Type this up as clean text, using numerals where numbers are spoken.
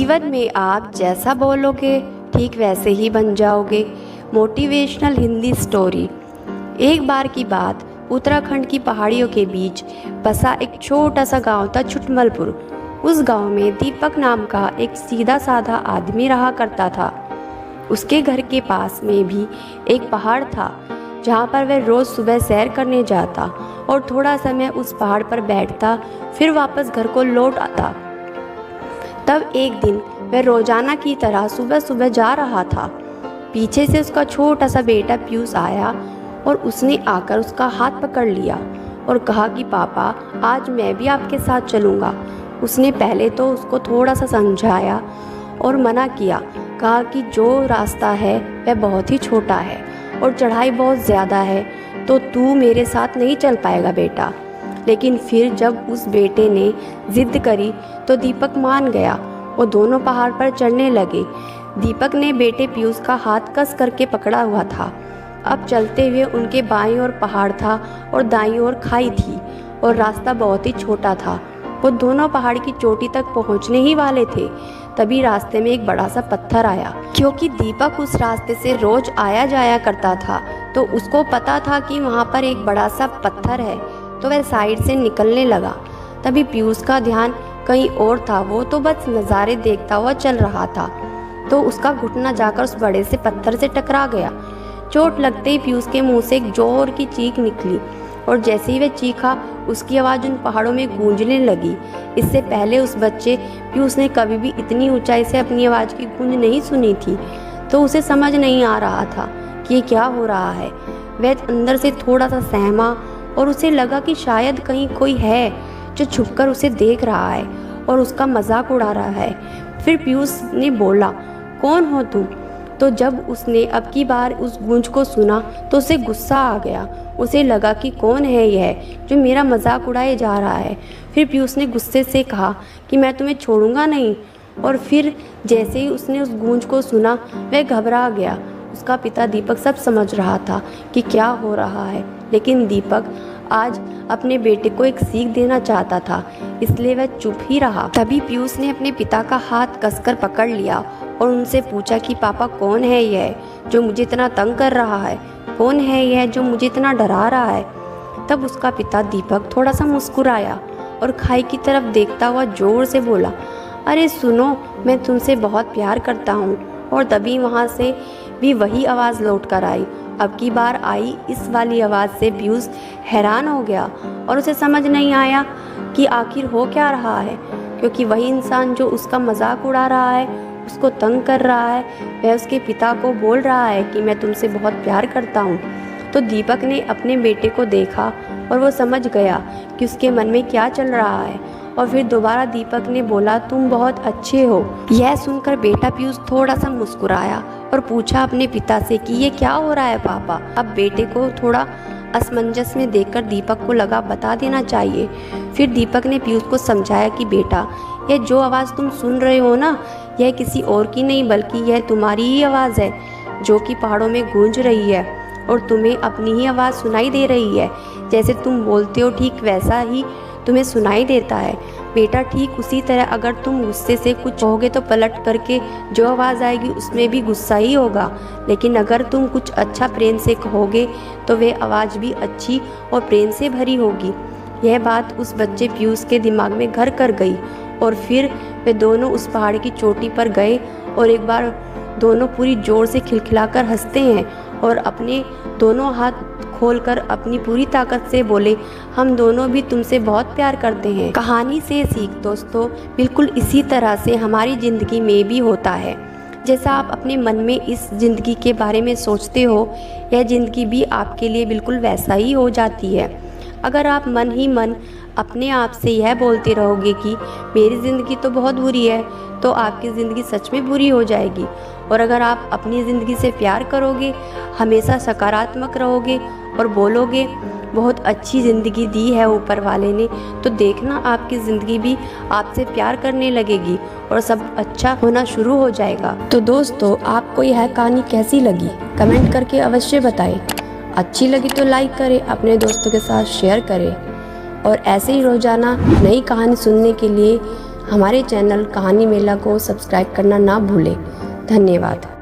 जीवन में आप जैसा बोलोगे ठीक वैसे ही बन जाओगे। Motivational Hindi story. एक बार की बात, उत्तराखंड की पहाड़ियों के बीच बसा एक छोटा सा गांव था, छुटमलपुर। उस गांव में दीपक नाम का एक सीधा साधा आदमी रहा करता था। उसके घर के पास में भी एक पहाड़ था, जहाँ पर वह रोज़ सुबह सैर करने जाता और थोड़ा समय उस पहाड़ पर बैठता, फिर वापस घर को लौट आता। तब एक दिन वह रोजाना की तरह सुबह सुबह जा रहा था। पीछे से उसका छोटा सा बेटा पीयूष आया और उसने आकर उसका हाथ पकड़ लिया और कहा कि पापा, आज मैं भी आपके साथ चलूँगा। उसने पहले तो उसको थोड़ा सा समझाया और मना किया, कहा कि जो रास्ता है वह बहुत ही छोटा है और चढ़ाई बहुत ज़्यादा है, तो तू मेरे साथ नहीं चल पाएगा बेटा। लेकिन फिर जब उस बेटे ने जिद करी तो दीपक मान गया और दोनों पहाड़ पर चढ़ने लगे। दीपक ने बेटे पीयूष का हाथ कस करके पकड़ा हुआ था। अब चलते हुए उनके बाईं ओर पहाड़ था और दाईं ओर खाई थी और रास्ता बहुत ही छोटा था। वो दोनों पहाड़ की चोटी तक पहुंचने ही वाले थे, तभी रास्ते में एक बड़ा सा पत्थर आया। क्योंकि दीपक उस रास्ते से रोज आया जाया करता था, तो उसको पता था कि वहाँ पर एक बड़ा सा पत्थर है, तो वह साइड से निकलने लगा। तभी पीयूष का ध्यान कहीं और था, वो तो बस नज़ारे देखता हुआ चल रहा था, तो उसका घुटना जाकर उस बड़े से पत्थर से टकरा गया। चोट लगते ही पीयूष के मुंह से एक जोर की चीख निकली और जैसे ही वह चीखा, उसकी आवाज़ उन पहाड़ों में गूंजने लगी। इससे पहले उस बच्चे पीयूष ने कभी भी इतनी ऊंचाई से अपनी आवाज़ की गूंज नहीं सुनी थी, तो उसे समझ नहीं आ रहा था कि ये क्या हो रहा है। वह अंदर से थोड़ा सा सहमा और उसे लगा कि शायद कहीं कोई है जो छुपकर उसे देख रहा है और उसका मजाक उड़ा रहा है। फिर पीयूष ने बोला, कौन हो तुम? तो जब उसने अब की बार उस गूंज को सुना तो उसे गुस्सा आ गया। उसे लगा कि कौन है यह जो मेरा मजाक उड़ाए जा रहा है। फिर पीयूष ने गुस्से से कहा कि मैं तुम्हें छोड़ूंगा नहीं। और फिर जैसे ही उसने उस गूंज को सुना, वह घबरा गया। उसका पिता दीपक सब समझ रहा था कि क्या हो रहा है, लेकिन दीपक आज अपने बेटे को एक सीख देना चाहता था, इसलिए वह चुप ही रहा। तभी पीयूष ने अपने पिता का हाथ कसकर पकड़ लिया और उनसे पूछा कि पापा, कौन है यह जो मुझे इतना तंग कर रहा है? कौन है यह जो मुझे इतना डरा रहा है? तब उसका पिता दीपक थोड़ा सा मुस्कुराया और खाई की तरफ देखता हुआ जोर से बोला, अरे सुनो, मैं तुमसे बहुत प्यार करता हूँ। और तभी वहाँ से भी वही आवाज़ लौट कर आई। अब की बार आई इस वाली आवाज़ से पीयूष हैरान हो गया और उसे समझ नहीं आया कि आखिर हो क्या रहा है, क्योंकि वही इंसान जो उसका मजाक उड़ा रहा है, उसको तंग कर रहा है, वह उसके पिता को बोल रहा है कि मैं तुमसे बहुत प्यार करता हूँ। तो दीपक ने अपने बेटे को देखा और वो समझ गया कि उसके मन में क्या चल रहा है। और फिर दोबारा दीपक ने बोला, तुम बहुत अच्छे हो। यह सुनकर बेटा पीयूष थोड़ा सा मुस्कुराया और पूछा अपने पिता से कि ये क्या हो रहा है पापा। अब बेटे को थोड़ा असमंजस में देखकर दीपक को लगा बता देना चाहिए। फिर दीपक ने पीयूष को समझाया कि बेटा, यह जो आवाज़ तुम सुन रहे हो ना, यह किसी और की नहीं बल्कि यह तुम्हारी ही आवाज़ है, जो कि पहाड़ों में गूंज रही है और तुम्हें अपनी ही आवाज़ सुनाई दे रही है। जैसे तुम बोलते हो ठीक वैसा ही तुम्हें सुनाई देता है बेटा। ठीक उसी तरह अगर तुम गुस्से से कुछ कहोगे तो पलट करके जो आवाज़ आएगी उसमें भी गुस्सा ही होगा, लेकिन अगर तुम कुछ अच्छा प्रेम से कहोगे तो वह आवाज़ भी अच्छी और प्रेम से भरी होगी। यह बात उस बच्चे पीयूष के दिमाग में घर कर गई और फिर वे दोनों उस पहाड़ की चोटी पर गए और एक बार दोनों पूरी जोर से खिलखिलाकर हंसते हैं और अपने दोनों हाथ खोलकर अपनी पूरी ताकत से बोले, हम दोनों भी तुमसे बहुत प्यार करते हैं। कहानी से सीख दोस्तों, बिल्कुल इसी तरह से हमारी ज़िंदगी में भी होता है। जैसा आप अपने मन में इस ज़िंदगी के बारे में सोचते हो, यह ज़िंदगी भी आपके लिए बिल्कुल वैसा ही हो जाती है। अगर आप मन ही मन अपने आप से यह बोलते रहोगे कि मेरी ज़िंदगी तो बहुत बुरी है, तो आपकी ज़िंदगी सच में बुरी हो जाएगी। और अगर आप अपनी ज़िंदगी से प्यार करोगे, हमेशा सकारात्मक रहोगे और बोलोगे बहुत अच्छी ज़िंदगी दी है ऊपर वाले ने, तो देखना आपकी ज़िंदगी भी आपसे प्यार करने लगेगी और सब अच्छा होना शुरू हो जाएगा। तो दोस्तों, आपको यह कहानी कैसी लगी कमेंट करके अवश्य बताएं। अच्छी लगी तो लाइक करें, अपने दोस्तों के साथ शेयर करें और ऐसे ही रोज़ाना नई कहानी सुनने के लिए हमारे चैनल कहानी मेला को सब्सक्राइब करना ना भूलें। धन्यवाद।